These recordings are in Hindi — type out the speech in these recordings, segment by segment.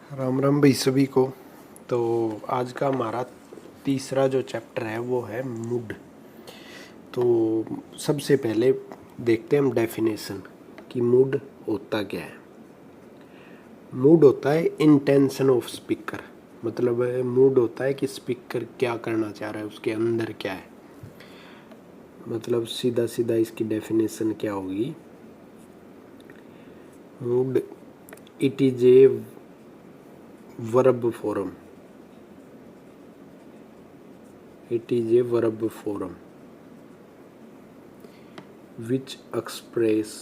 राम राम भाई सभी को। तो आज का हमारा तीसरा जो चैप्टर है वो है मूड। तो सबसे पहले देखते हैं हम डेफिनेशन कि मूड होता क्या है। मूड होता है इंटेंशन ऑफ स्पीकर, मतलब मूड होता है कि स्पीकर क्या करना चाह रहा है, उसके अंदर क्या है। मतलब सीधा सीधा इसकी डेफिनेशन क्या होगी। Mood it is a verb form, it is a verb form which express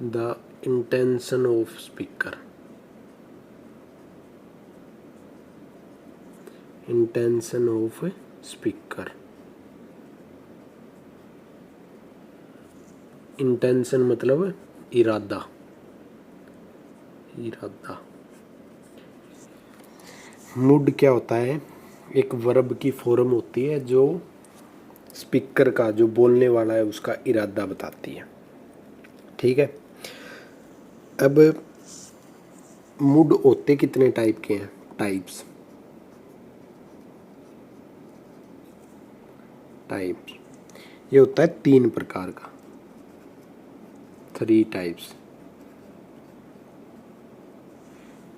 the intention of speaker. Intention of speaker. Intention मतलब इरादा, इरादा। मूड क्या होता है? एक वर्ब की फॉर्म होती है जो स्पीकर का, जो बोलने वाला है, उसका इरादा बताती है। ठीक है। अब मूड होते कितने टाइप के हैं? टाइप्स टाइप्स ये होता है 3 प्रकार का, 3 टाइप्स।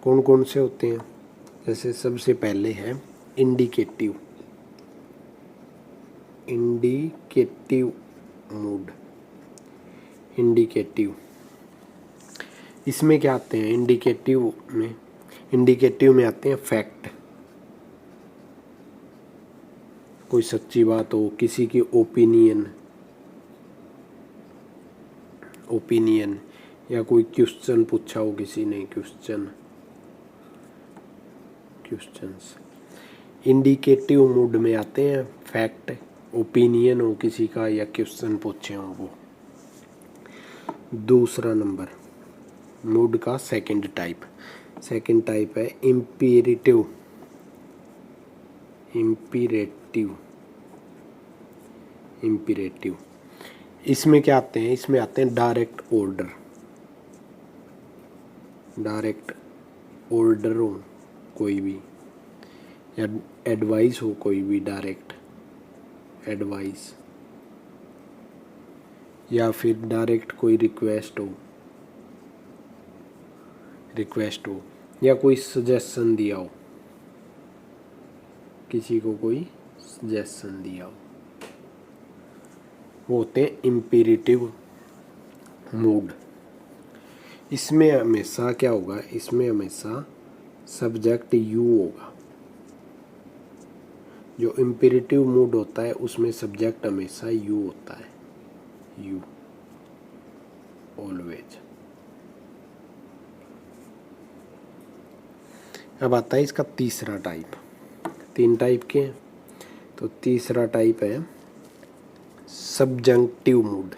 कौन कौन से होते हैं? जैसे सबसे पहले है इंडिकेटिव, इंडिकेटिव मूड। इंडिकेटिव, इसमें क्या आते हैं? इंडिकेटिव में आते हैं फैक्ट, कोई सच्ची बात हो, किसी की ओपिनियन या कोई क्वेश्चन पूछा हो किसी ने, क्वेश्चंस इंडिकेटिव मूड में आते हैं। फैक्ट, ओपिनियन हो किसी का या क्वेश्चन पूछे हो वो। दूसरा नंबर मूड का सेकंड टाइप है इम्पीरेटिव। इम्पीरेटिव इसमें क्या आते हैं? इसमें आते हैं डायरेक्ट ऑर्डर हो कोई भी, या एडवाइस हो कोई भी, डायरेक्ट एडवाइस, या फिर डायरेक्ट कोई रिक्वेस्ट हो, या कोई सजेशन दिया हो, किसी को कोई सजेशन दिया हो, वो होते हैं इम्पेरेटिव मूड। इसमें हमेशा क्या होगा? इसमें हमेशा सब्जेक्ट यू होगा। जो इम्पेरेटिव मूड होता है उसमें सब्जेक्ट हमेशा यू होता है, यू ऑलवेज। अब आता है इसका तीसरा टाइप। 3 टाइप के हैं, तो तीसरा टाइप है सबजंक्टिव मूड।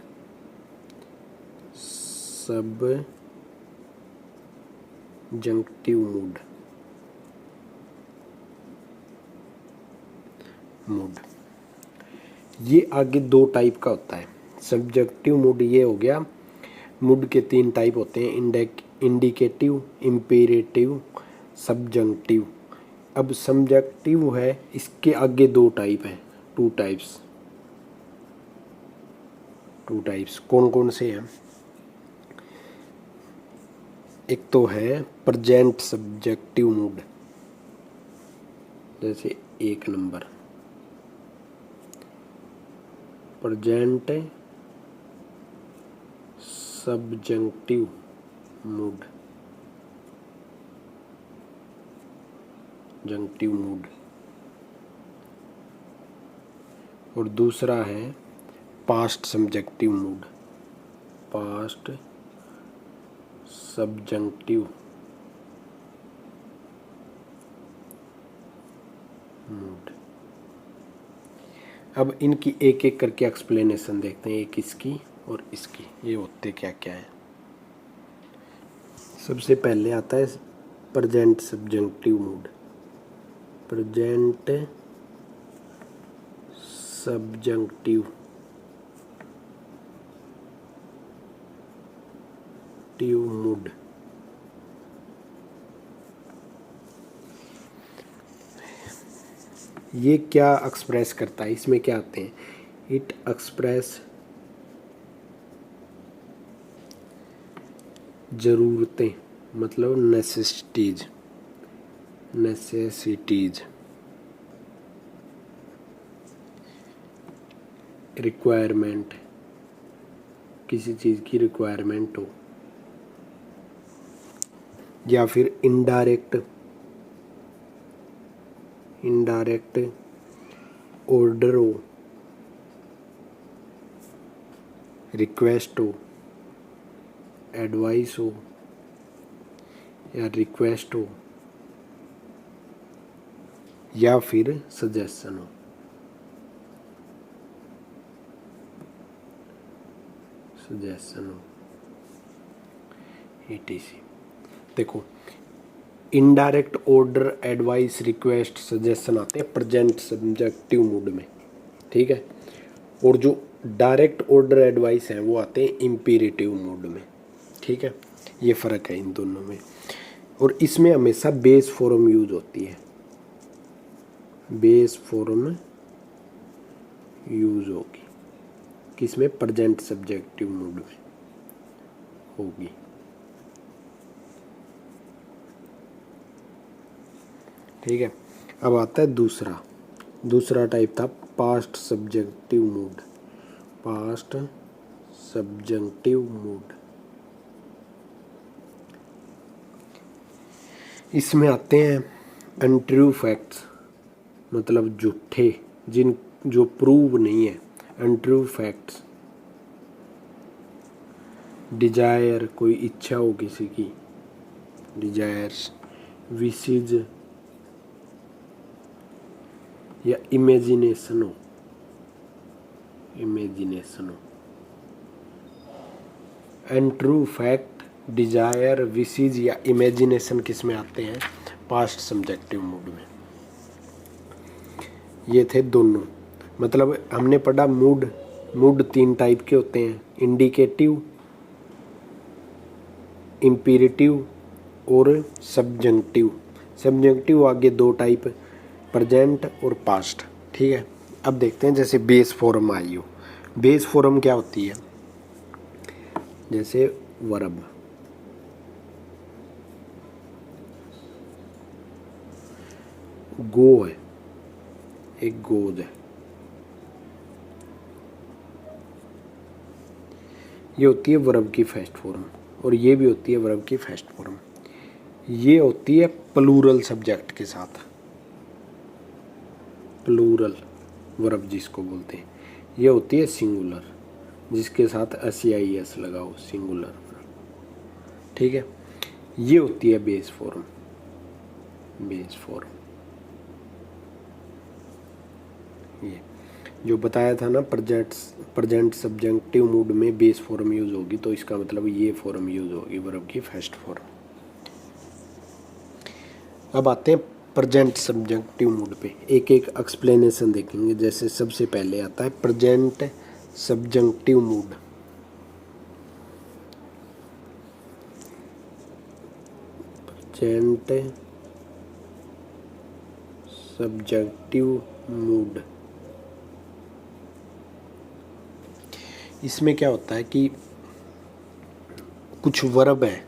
मूड ये आगे 2 टाइप का होता है। सब्जेक्टिव मूड ये हो गया। मूड के 3 टाइप होते हैं, इंडिकेटिव, इम्पेरेटिव, सबजंक्टिव। अब सब्जेक्टिव है, इसके आगे 2 टाइप हैं, 2 टाइप्स। कौन कौन से हैं? एक तो है प्रेजेंट सब्जेक्टिव मूड, जैसे 1 नंबर प्रेजेंट सबजंक्टिव मूड, और दूसरा है पास्ट सब्जेक्टिव मूड, अब इनकी एक एक करके एक्सप्लेनेशन देखते हैं, एक इसकी और इसकी, ये होते क्या क्या है। सबसे पहले आता है प्रेजेंट सब्जेक्टिव मूड। मूड। ये क्या एक्सप्रेस करता है, इसमें क्या आते हैं, इट एक्सप्रेस ज़रूरतें, मतलब नेसेसिटीज, रिक्वायरमेंट, किसी चीज़ की रिक्वायरमेंट हो, या फिर इनडायरेक्ट ऑर्डर हो, रिक्वेस्ट हो, एडवाइस हो, या रिक्वेस्ट हो, या फिर सजेशन हो। ETC। देखो, indirect order, advice, request, suggestion आते हैं प्रेजेंट सब्जेक्टिव मूड में, ठीक है। और जो डायरेक्ट ऑर्डर, एडवाइस हैं वो आते हैं इंपेरेटिव मूड में, ठीक है। ये फ़र्क है इन दोनों में। और इसमें हमेशा बेस फॉर्म यूज होती है, बेस फॉर्म यूज होगी, किसमें, प्रेजेंट सब्जेक्टिव मूड में होगी। ठीक है। अब आता है दूसरा टाइप था past subjunctive mood. Past subjunctive mood, इसमें आते हैं अनट्रू फैक्ट्स, मतलब झूठे, जो प्रूव नहीं है, अनट्रू फैक्ट्स। डिजायर, कोई इच्छा हो किसी की, डिजायर्स। विशेज या इमेजिनेशन हो, अनट्रू फैक्ट, डिजायर, विशेज या इमेजिनेशन किस में आते हैं, पास्ट सब्जेक्टिव मूड में। ये थे दोनों। मतलब हमने पढ़ा मूड 3 टाइप के होते हैं, इंडिकेटिव, इंपेरेटिव और सब्जेक्टिव आगे 2 टाइप, प्रेजेंट और पास्ट, ठीक है। अब देखते हैं, जैसे बेस फॉर्म आई हो। बेस फॉर्म क्या होती है, जैसे वर्ब, गो है, एक गोज है, ये होती है वर्ब की फर्स्ट फॉर्म, और ये भी होती है वर्ब की फर्स्ट फॉर्म। ये होती है प्लूरल सब्जेक्ट के साथ, प्लूरल वर्ब जिसको बोलते हैं। ये होती है सिंगुलर, जिसके साथ SEIS लगाओ, सिंगुलर वर्ब, ठीक है। ये होती है बेस फॉर्म। ये जो बताया था ना, प्रेजेंट सब्जेक्टिव मूड में बेस फॉर्म यूज होगी, तो इसका मतलब ये फॉर्म यूज होगी, वर्ब की फर्स्ट फॉर्म। अब आते हैं प्रेजेंट सब्जेक्टिव मूड पे, एक एक एक्सप्लेनेशन देखेंगे। जैसे सबसे पहले आता है present subjective mood. Present subjective mood, इसमें क्या होता है कि कुछ वर्ब है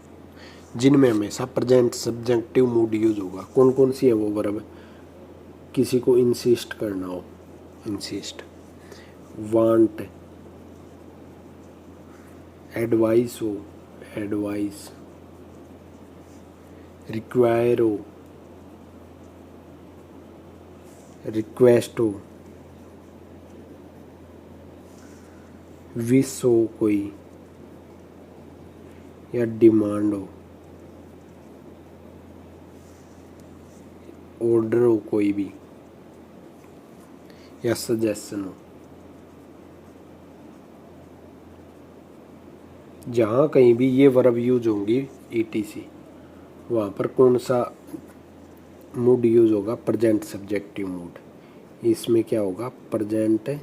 जिनमें हमेशा प्रेजेंट सब्जेक्टिव मूड यूज होगा। कौन कौन सी है वो वर्ब, किसी को इंसिस्ट करना हो, इंसिस्ट, वांट, एडवाइस हो, एडवाइस, रिक्वायर हो, रिक्वेस्ट हो, विश हो कोई, या डिमांड हो, ऑर्डर हो कोई भी, या सजेशन हो। जहाँ कहीं भी ये वर्ब यूज होंगी ETC, वहाँ पर कौन सा मूड यूज होगा, प्रेजेंट सब्जेक्टिव मूड। इसमें क्या होगा, प्रेजेंट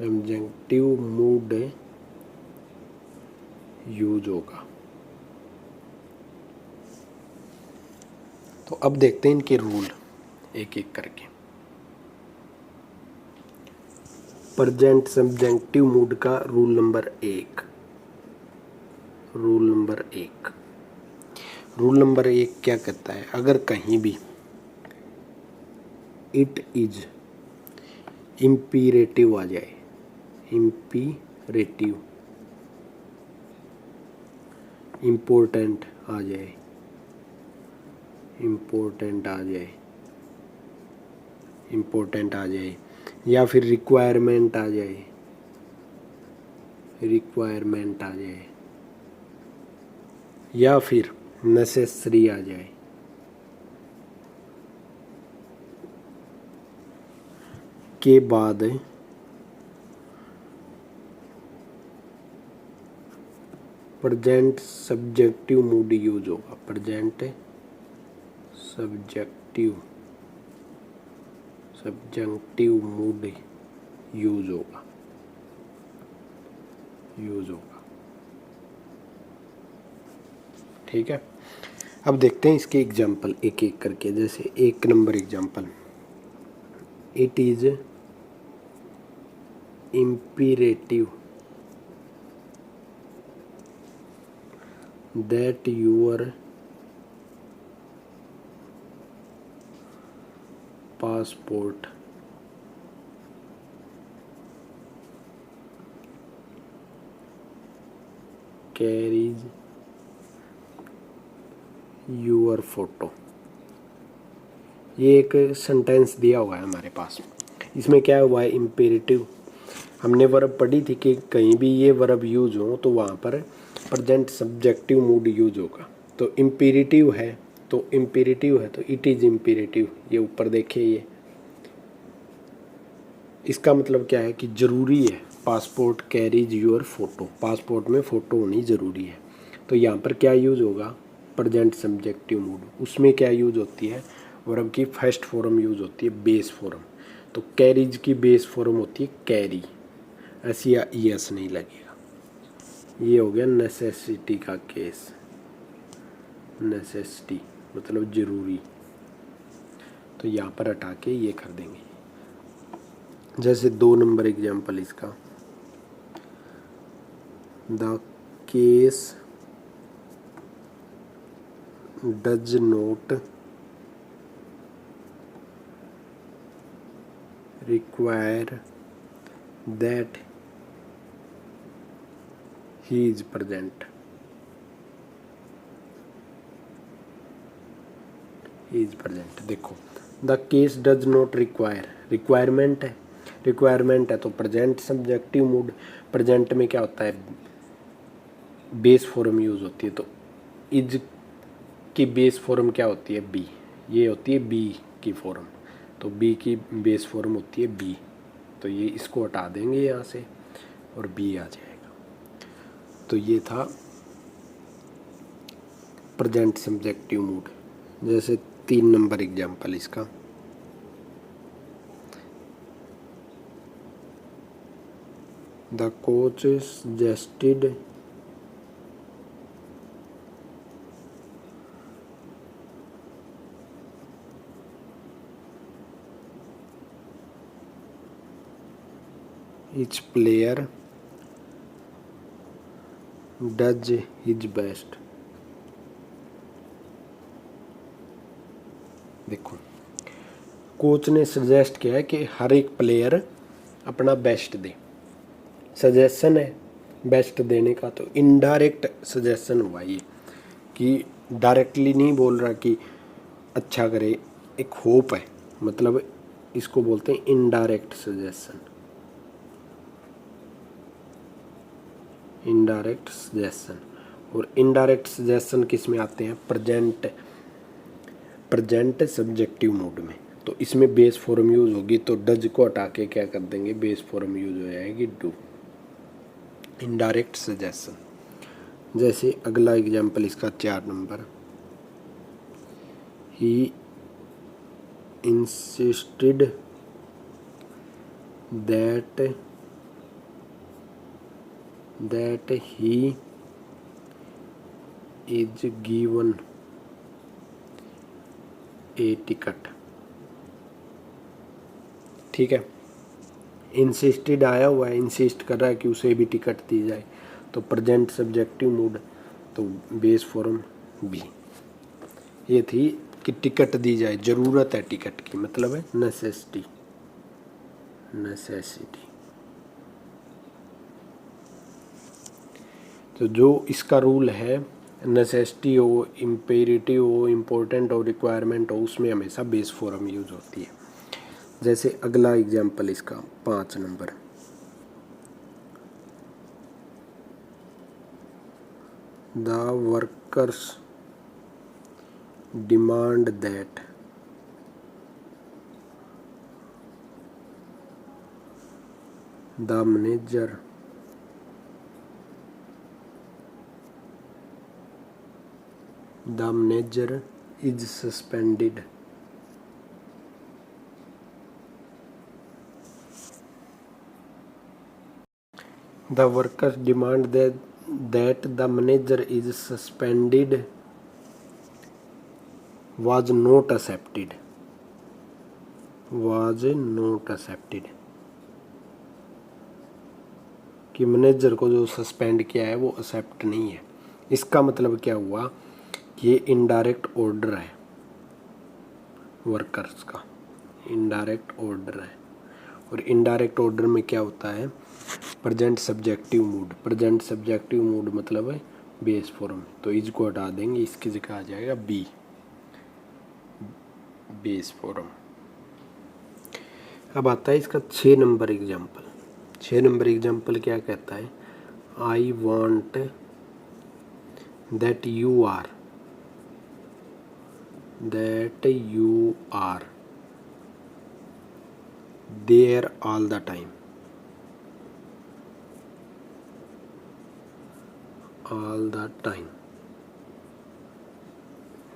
सब्जेक्टिव मूड यूज होगा। तो अब देखते हैं इनके रूल एक एक करके। प्रेजेंट सब्जेक्टिव मूड का रूल नंबर एक। रूल नंबर एक क्या कहता है, अगर कहीं भी इट इज इम्पीरेटिव आ जाए, इम्पीरेटिव, इम्पोर्टेंट आ जाए, इम्पोर्टेंट आ जाए, या फिर रिक्वायरमेंट आ जाए, या फिर नेसेसरी आ जाए, के बाद प्रेजेंट सब्जेक्टिव मूड यूज होगा। प्रेजेंट सब्जेक्टिव मूड यूज होगा। ठीक है। अब देखते हैं इसके एग्जाम्पल एक एक करके। जैसे एक number example, it is imperative that your passport carries your photo। ये एक सेंटेंस दिया हुआ है हमारे पास। इसमें क्या हुआ है, इम्पेरेटिव। हमने वर्ब पढ़ी थी कि कहीं भी ये वर्ब यूज हो तो वहाँ पर प्रेजेंट सब्जेक्टिव मूड यूज होगा। तो इम्पेरेटिव है तो इट इज़ इम्पेरेटिव, ये ऊपर देखिए। ये इसका मतलब क्या है कि ज़रूरी है, passport carries your photo, passport में फ़ोटो होनी ज़रूरी है। तो यहाँ पर क्या यूज़ होगा, प्रेजेंट सब्जेक्टिव मूड। उसमें क्या यूज़ होती है, वर्ब की फर्स्ट फॉर्म यूज़ होती है बेस फॉर्म। तो कैरीज की बेस फॉर्म होती है कैरी, एस या ई एस नहीं लगेगा। ये हो गया नेसेसिटी का केस, नेसेसिटी मतलब ज़रूरी। तो यहाँ पर हटा के ये कर देंगे। जैसे 2 नंबर एग्जाम्पल इसका, the case does not require that he is present. देखो, the case does not require, requirement है तो प्रेजेंट सब्जेक्टिव मूड। प्रेजेंट में क्या होता है, बेस फॉर्म यूज होती है। तो इज की बेस फॉर्म क्या होती है, बी। ये होती है बी की फॉर्म। तो बी की बेस फॉर्म होती है बी। तो ये इसको हटा देंगे यहाँ से और बी आ जाएगा। तो ये था प्रेजेंट सब्जेक्टिव मूड। जैसे 3 नंबर एग्जाम्पल इसका, the coach suggested each player does his best। देखो, कोच ने सजेस्ट किया है कि हर एक प्लेयर अपना बेस्ट दे। सजेशन है बेस्ट देने का, तो इनडायरेक्ट सजेशन हुआ ये, कि डायरेक्टली नहीं बोल रहा कि अच्छा करे, एक होप है। मतलब इसको बोलते हैं इनडायरेक्ट सजेशन। और इनडायरेक्ट सजेशन किस में आते हैं, प्रेजेंट सब्जेक्टिव मूड में। तो इसमें बेस फॉर्म यूज होगी, तो डज को हटा के क्या कर देंगे, बेस फॉर्म यूज हो जाएगी डू। Indirect suggestion. जैसे अगला एग्जाम्पल इसका 4 number, he insisted that that he is given A ticket. ठीक है, इंसिस्टेड आया हुआ है, इंसिस्ट कर रहा है कि उसे भी टिकट दी जाए, तो प्रेजेंट सब्जेक्टिव मूड, तो बेस फॉर्म बी। ये थी कि टिकट दी जाए, ज़रूरत है टिकट की, मतलब है नेसेसिटी, नेसेसिटी। तो जो इसका रूल है, नेसेसिटी हो, इम्पेरेटिव हो, इम्पोर्टेंट हो, रिक्वायरमेंट हो, उसमें हमेशा बेस फॉर्म यूज होती है। जैसे अगला एग्जाम्पल इसका 5 number, the workers demand that the manager is suspended। The workers demand that the manager is suspended was not accepted। कि मैनेजर को जो सस्पेंड किया है वो एक्सेप्ट नहीं है। इसका मतलब क्या हुआ, ये इनडायरेक्ट ऑर्डर है, वर्कर्स का इनडायरेक्ट ऑर्डर है। और इनडायरेक्ट ऑर्डर में क्या होता है, present subjective mood. Present subjective mood मतलब है बेस फॉर्म, तो इसको हटा देंगे, इसकी जगह आ जाएगा बी, बेस फॉर्म। अब आता है इसका 6 नंबर एग्जाम्पल। 6 नंबर एग्जाम्पल क्या कहता है, I want that you are there all the time. All the time,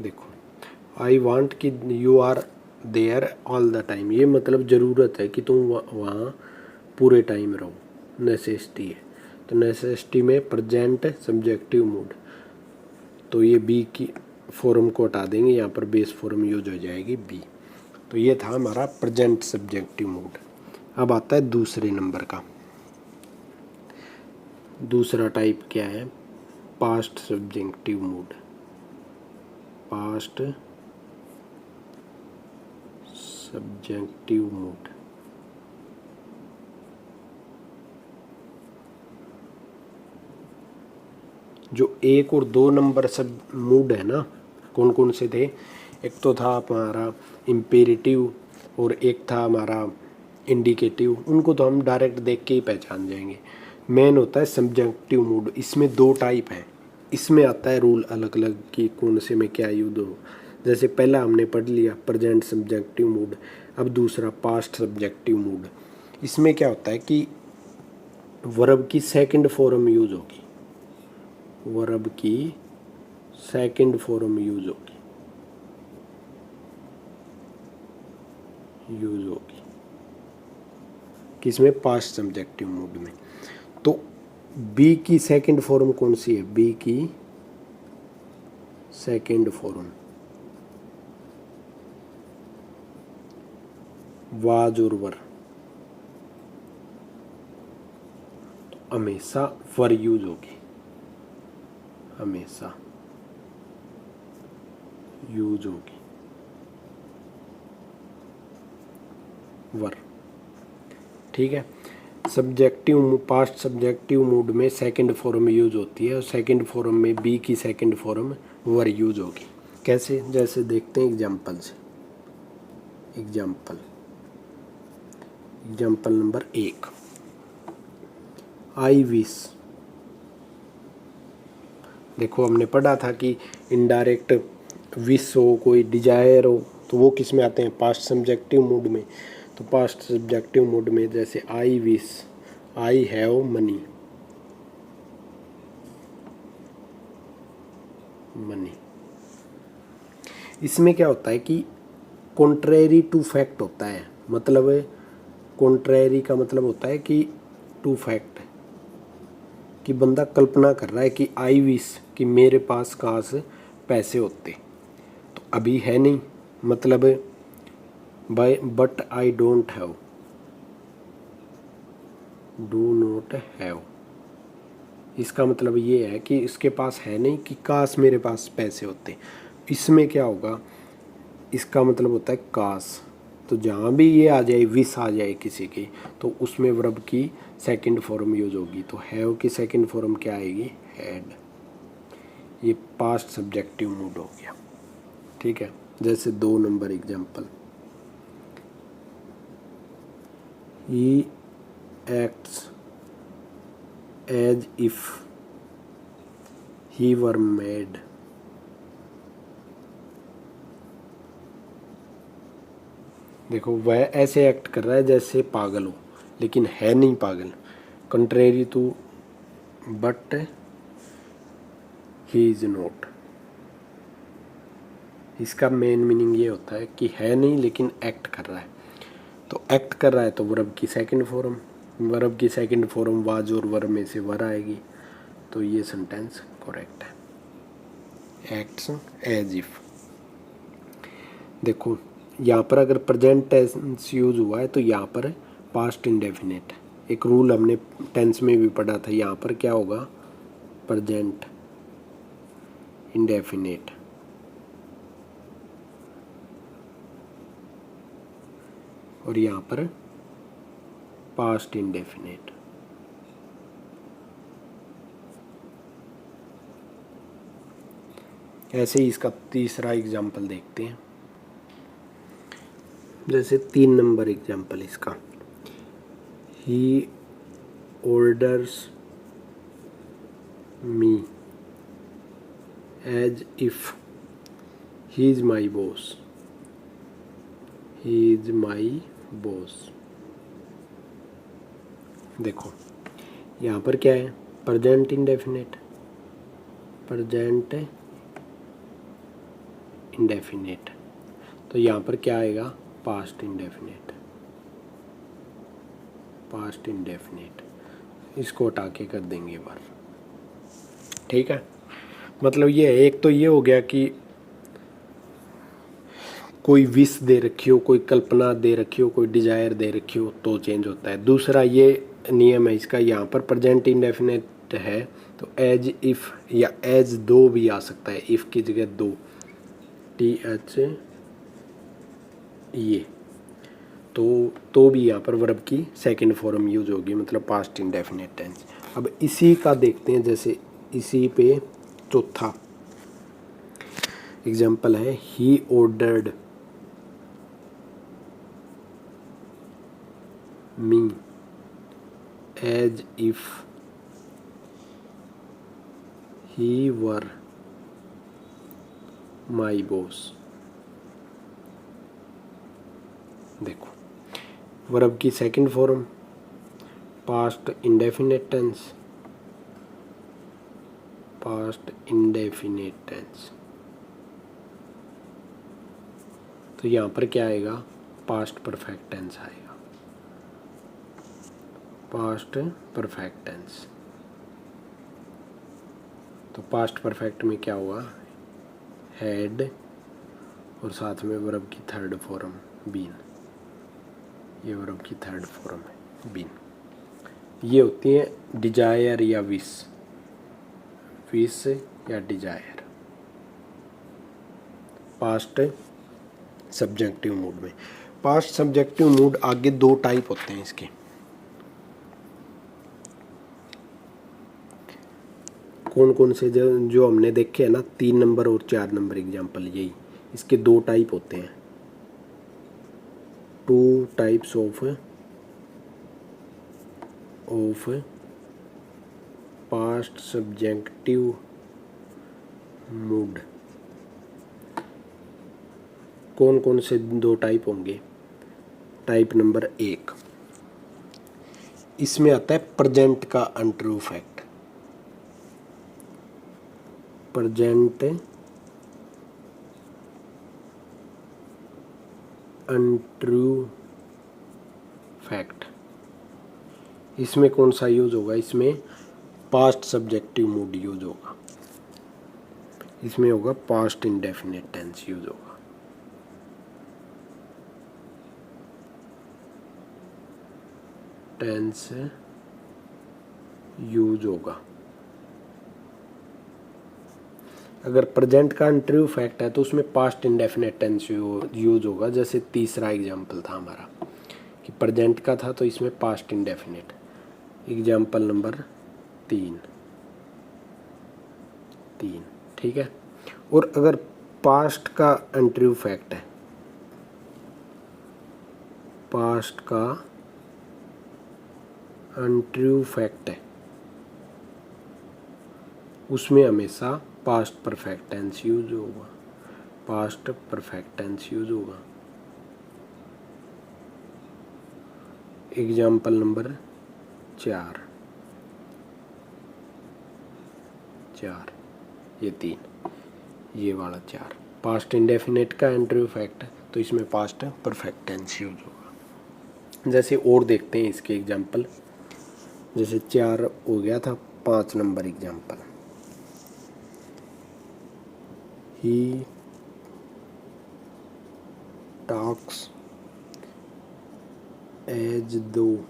देखो आई वांट कि you are there all the time, ये मतलब ज़रूरत है कि तुम वहाँ पूरे टाइम रहो, नेसेसिटी है। तो नेसेसिटी में प्रेजेंट सब्जेक्टिव मूड, तो ये बी की फॉर्म को हटा देंगे, यहाँ पर बेस फॉर्म यूज हो जाएगी बी। तो ये था हमारा प्रेजेंट सब्जेक्टिव मूड। अब आता है दूसरे नंबर का, दूसरा टाइप क्या है, past subjunctive mood. Past subjunctive mood, जो 1 और 2 नंबर सब मूड है ना, कौन कौन से थे, एक तो था हमारा इम्पेरेटिव और एक था हमारा इंडिकेटिव, उनको तो हम डायरेक्ट देख के ही पहचान जाएंगे। मेन होता है सब्जेक्टिव मूड, इसमें 2 टाइप है, इसमें आता है रूल अलग अलग कि कौन से में क्या यूज हो। जैसे पहला हमने पढ़ लिया प्रेजेंट सब्जेक्टिव मूड, अब दूसरा पास्ट सब्जेक्टिव मूड। इसमें क्या होता है कि वर्ब की सेकंड फॉर्म यूज होगी, वर्ब की सेकंड फॉर्म यूज होगी, किसमें, पास्ट सब्जेक्टिव मूड में। तो बी की सेकंड फॉर्म कौन सी है, बी की सेकंड फॉर्म वाज और वर, तो हमेशा वर यूज होगी, हमेशा यूज होगी वर। ठीक है, सब्जेक्टिव पास्ट सब्जेक्टिव मूड में सेकंड फॉर्म यूज होती है, और सेकंड फॉर्म में बी की सेकंड फॉर्म वर यूज होगी। कैसे, जैसे देखते हैं एग्जाम्पल से। Example number 1, I wish. देखो हमने पढ़ा था कि इनडायरेक्ट विश हो, कोई डिजायर हो, तो वो किस में आते हैं, पास्ट सब्जेक्टिव मूड में। तो पास्ट सब्जेक्टिव मूड में जैसे I wish I have money, इसमें क्या होता है कि कॉन्ट्रेरी टू फैक्ट होता है, मतलब कॉन्ट्रेरी का मतलब होता है कि टू फैक्ट, कि बंदा कल्पना कर रहा है कि आई विश कि मेरे पास काश पैसे होते, तो अभी है नहीं, मतलब buy but I don't have, do not have, इसका मतलब ये है कि इसके पास है नहीं कि काश मेरे पास पैसे होते। इसमें क्या होगा, इसका मतलब होता है काश, तो जहाँ भी ये आ जाए विश आ जाए किसी की, तो उसमें वर्ब की सेकंड फॉर्म यूज होगी। तो हैव की सेकंड फॉर्म क्या आएगी, हैड। ये पास्ट सब्जेक्टिव मूड हो गया, ठीक है। जैसे 2 number example, he acts as if he were mad, देखो वह ऐसे एक्ट कर रहा है जैसे पागल हो, लेकिन है नहीं पागल, contrary to but he is not. इसका मेन मीनिंग ये होता है कि है नहीं लेकिन एक्ट कर रहा है। तो एक्ट कर रहा है तो वर्ब की सेकंड फॉर्म, वर्ब की सेकंड फॉर्म वाज और वर में से वर आएगी, तो ये सेंटेंस करेक्ट है। एक्ट्स एज इफ, देखो यहाँ पर अगर प्रेजेंट टेंस यूज हुआ है तो यहाँ पर पास्ट इंडेफिनिट, एक रूल हमने टेंस में भी पढ़ा था, यहाँ पर क्या होगा, प्रेजेंट इंडेफिनिट, और यहाँ पर पास्ट इंडेफिनिट। ऐसे ही इसका तीसरा एग्जाम्पल देखते हैं, जैसे 3 नंबर एग्जाम्पल इसका, he orders me as if he is my boss, he is my boss. देखो यहाँ पर क्या है, प्रेजेंट इंडेफिनिट, प्रेजेंट इंडेफिनिट, तो यहाँ पर क्या आएगा, पास्ट इंडेफिनिट, पास्ट इंडेफिनिट। इसको हटा के कर देंगे बार, ठीक है। मतलब ये है, एक तो ये हो गया कि कोई विश दे रखी हो, कोई कल्पना दे रखी हो, कोई डिजायर दे रखी हो तो चेंज होता है। दूसरा ये नियम है इसका, यहाँ पर प्रेजेंट इंडेफिनिट है तो एज इफ या एज दो भी आ सकता है, इफ की जगह दो, TH ये, तो भी यहाँ पर वर्ब की सेकंड फॉर्म यूज होगी, मतलब पास्ट इंडेफिनिट टेंस। अब इसी का देखते हैं, जैसे इसी पे चौथा एग्जाम्पल है, he ordered me as if he were my boss. देखो वर्ब की second form past indefinite tense, past indefinite tense, तो यहाँ पर क्या आएगा, पास्ट परफेक्ट टेंस आएगा, पास्ट परफेक्ट टेंस। तो पास्ट परफेक्ट में क्या हुआ, हैड और साथ में वर्ब की थर्ड फॉर्म बीन, ये वर्ब की थर्ड फॉर्म है बीन। ये होती है डिजायर या विश, विश या डिजायर पास्ट सब्जेक्टिव मूड में। पास्ट सब्जेक्टिव मूड आगे 2 टाइप होते हैं इसके, कौन कौन से, जो हमने देखे हैं ना 3 नंबर और 4 नंबर एग्जाम्पल, यही इसके 2 टाइप होते हैं, 2 types of past subjunctive mood. कौन कौन से 2 टाइप होंगे, टाइप नंबर 1, इसमें आता है प्रेजेंट का untrue fact, present untrue fact. इसमें कौन सा यूज होगा, इसमें पास्ट सब्जेक्टिव मूड यूज होगा, इसमें होगा पास्ट इंडेफिनिट टेंस यूज होगा। टेंस यूज होगा। अगर प्रेजेंट का इंटरव्यू फैक्ट है तो उसमें पास्ट इंडेफिनिट टेंस यूज होगा। जैसे तीसरा एग्जाम्पल था हमारा कि प्रेजेंट का था तो इसमें पास्ट इंडेफिनिट। एग्जाम्पल नंबर 3, ठीक है। और अगर पास्ट का इंटरव्यू फैक्ट है, पास्ट का इंटरव्यू फैक्ट है, उसमें हमेशा पास्ट परफेक्ट टेंस यूज होगा, पास्ट परफेक्ट टेंस यूज होगा। एग्जाम्पल नंबर 4, ये 3, ये वाला 4 पास्ट इंडेफिनिट का इंटरव्यू फैक्ट है तो इसमें पास्ट परफेक्ट टेंस यूज होगा। जैसे और देखते हैं इसके एग्जाम्पल। जैसे 4 हो गया था, 5 number example, he talks as though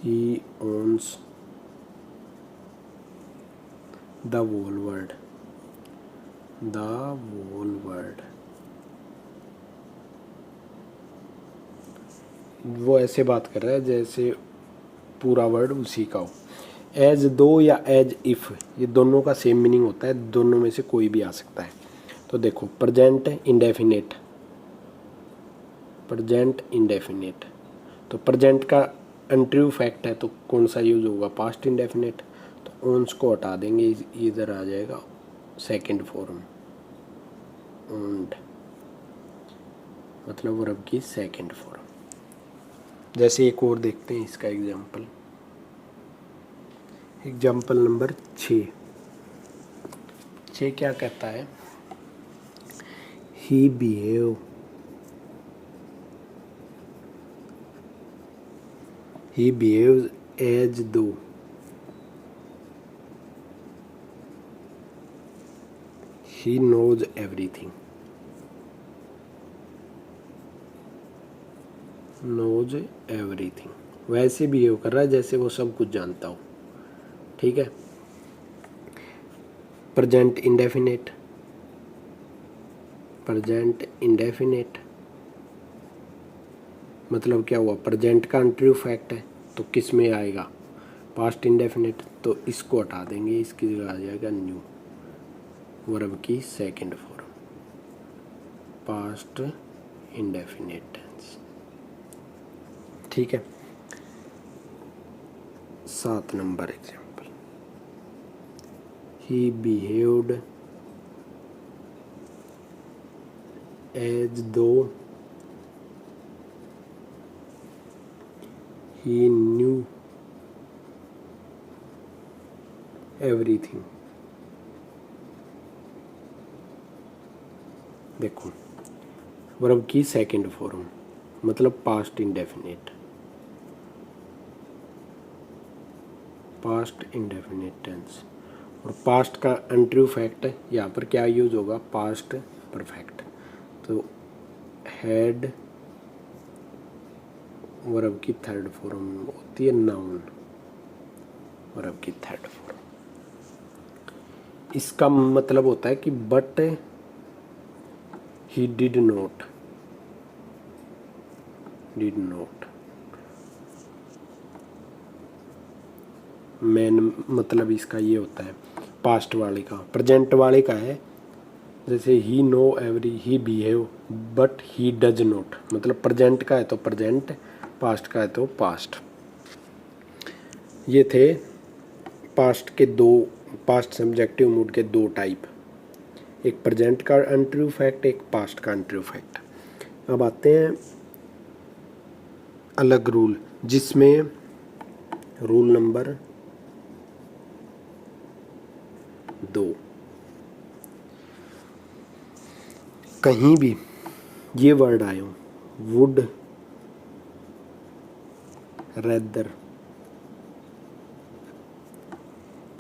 he owns the whole world, the whole world। वो ऐसे बात कर रहा है जैसे पूरा वर्ड उसी का हो। एज दो या एज इफ, ये दोनों का सेम मीनिंग होता है, दोनों में से कोई भी आ सकता है। तो देखो प्रेजेंट इंडेफिनिट, प्रेजेंट इंडेफिनिट, तो प्रेजेंट का इंटरव्यू फैक्ट है तो कौन सा यूज होगा, पास्ट इंडेफिनिट। तो ओन्स को हटा देंगे, इधर आ जाएगा सेकंड फॉर्म, ओन्ड, मतलब वर्ब की सेकंड फॉर्म। जैसे एक और देखते हैं इसका एग्जाम्पल। एग्जाम्पल नंबर 6 क्या कहता है, ही behave, he behaves as though he knows everything, knows everything, वैसे बिहेव कर रहा है जैसे वो सब कुछ जानता हो, ठीक है। प्रेजेंट इंडेफिनिट, प्रेजेंट इंडेफिनिट मतलब क्या हुआ, प्रेजेंट का इंटरव्यू फैक्ट है तो किस में आएगा, पास्ट इंडेफिनिट। तो इसको हटा देंगे, इसकी जगह आ जाएगा न्यू, वर्ब की second form, past indefinite tense, ठीक है। 7 number example, he behaved as though he knew everything। देखो वर्ब की सेकंड फॉर्म मतलब past indefinite, past indefinite tense. और पास्ट का इंटरव्यू फैक्ट यहाँ पर क्या यूज होगा, पास्ट परफेक्ट। तो हैड वर्ब की थर्ड फॉर्म होती है नाउन, वर्ब की थर्ड फॉर्म। इसका मतलब होता है कि but he did not, did not main मतलब इसका ये होता है पास्ट वाले का। प्रेजेंट वाले का है जैसे he know every, he behave, but he does not, मतलब प्रेजेंट का है तो प्रेजेंट, पास्ट का है तो पास्ट। ये थे पास्ट के दो, पास्ट सब्जेक्टिव मूड के 2 टाइप, एक प्रेजेंट का इंटरव्यू फैक्ट, एक पास्ट का इंटरव्यू फैक्ट। अब आते हैं अलग रूल, जिसमें रूल नंबर 2, कहीं भी ये वर्ड आए हो, वुड, रेदर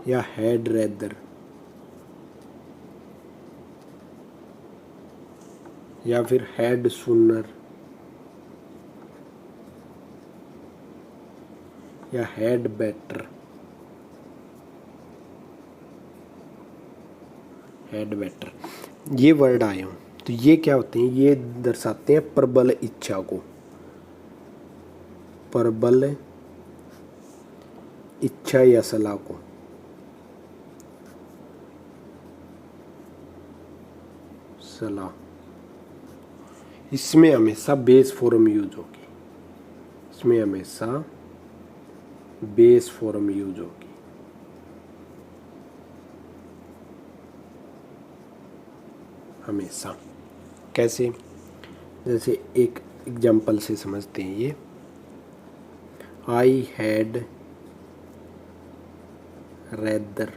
या हैड रेदर या फिर हैड सूनर या हैड बेटर, हैड बेटर, ये वर्ड आए हों तो ये क्या होते हैं, ये दर्शाते हैं प्रबल इच्छा को, प्रबल इच्छा या सलाह को। सलाह, इसमें हमेशा बेस फॉर्म यूज होगी, इसमें हमेशा बेस फॉर्म यूज होगी। हमेशा कैसे, जैसे एक एग्जाम्पल से समझते हैं ये, I had rather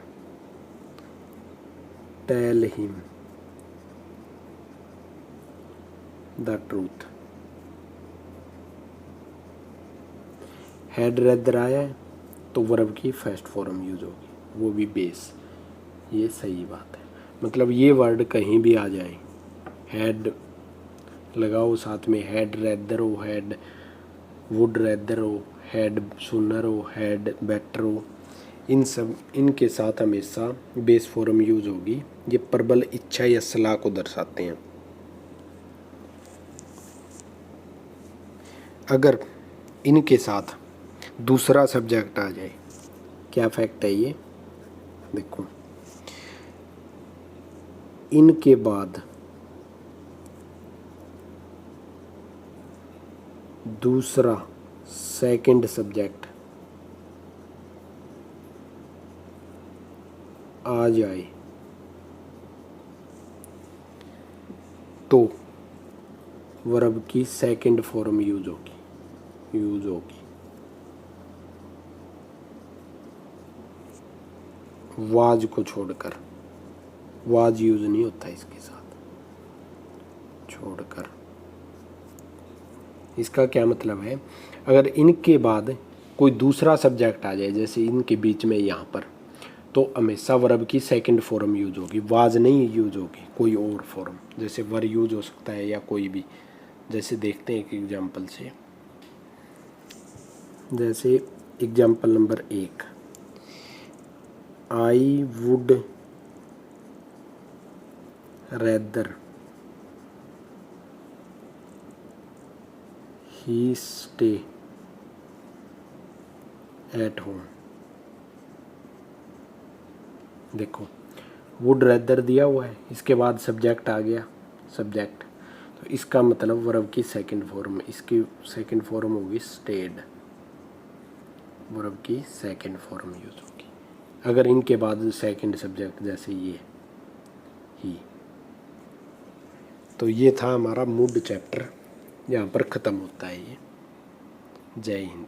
tell him the truth. Had rather आया है तो वर्ब की फर्स्ट फॉर्म यूज होगी, वो भी बेस, ये सही बात है। मतलब ये वर्ड कहीं भी आ जाए, हैड लगाओ साथ में, हैड रेदर हो, हैड वुड रेदर हो, हैड सूनर हो, हैड बेटर हो, इन सब इनके साथ हमेशा बेस फॉर्म यूज होगी। ये प्रबल इच्छा या सलाह को दर्शाते हैं। अगर इनके साथ दूसरा सब्जेक्ट आ जाए, क्या फैक्ट है ये देखो, इनके बाद दूसरा सेकंड सब्जेक्ट आ जाए तो वर्ब की सेकंड फॉर्म यूज होगी। वाज को छोड़कर, वाज यूज नहीं होता इसके साथ, छोड़कर। इसका क्या मतलब है, अगर इनके बाद कोई दूसरा सब्जेक्ट आ जाए, जैसे इनके बीच में यहाँ पर, तो हमेशा वर्ब की सेकंड फॉर्म यूज होगी, वाज नहीं यूज होगी, कोई और फॉर्म, जैसे वर यूज हो सकता है या कोई भी। जैसे देखते हैं एक एग्जांपल से, जैसे example number 1, I would rather he stay at home. देखो वुड रेदर दिया हुआ है, इसके बाद सब्जेक्ट आ गया, सब्जेक्ट, तो इसका मतलब वर्ब की सेकंड फॉर्म, इसकी सेकंड फॉर्म होगी स्टेड, वर्ब की सेकंड फॉर्म यूज होगी अगर इनके बाद सेकंड सब्जेक्ट, जैसे ये ही। तो ये था हमारा मूड चैप्टर, यहाँ पर ख़त्म होता है ये। जय हिंद।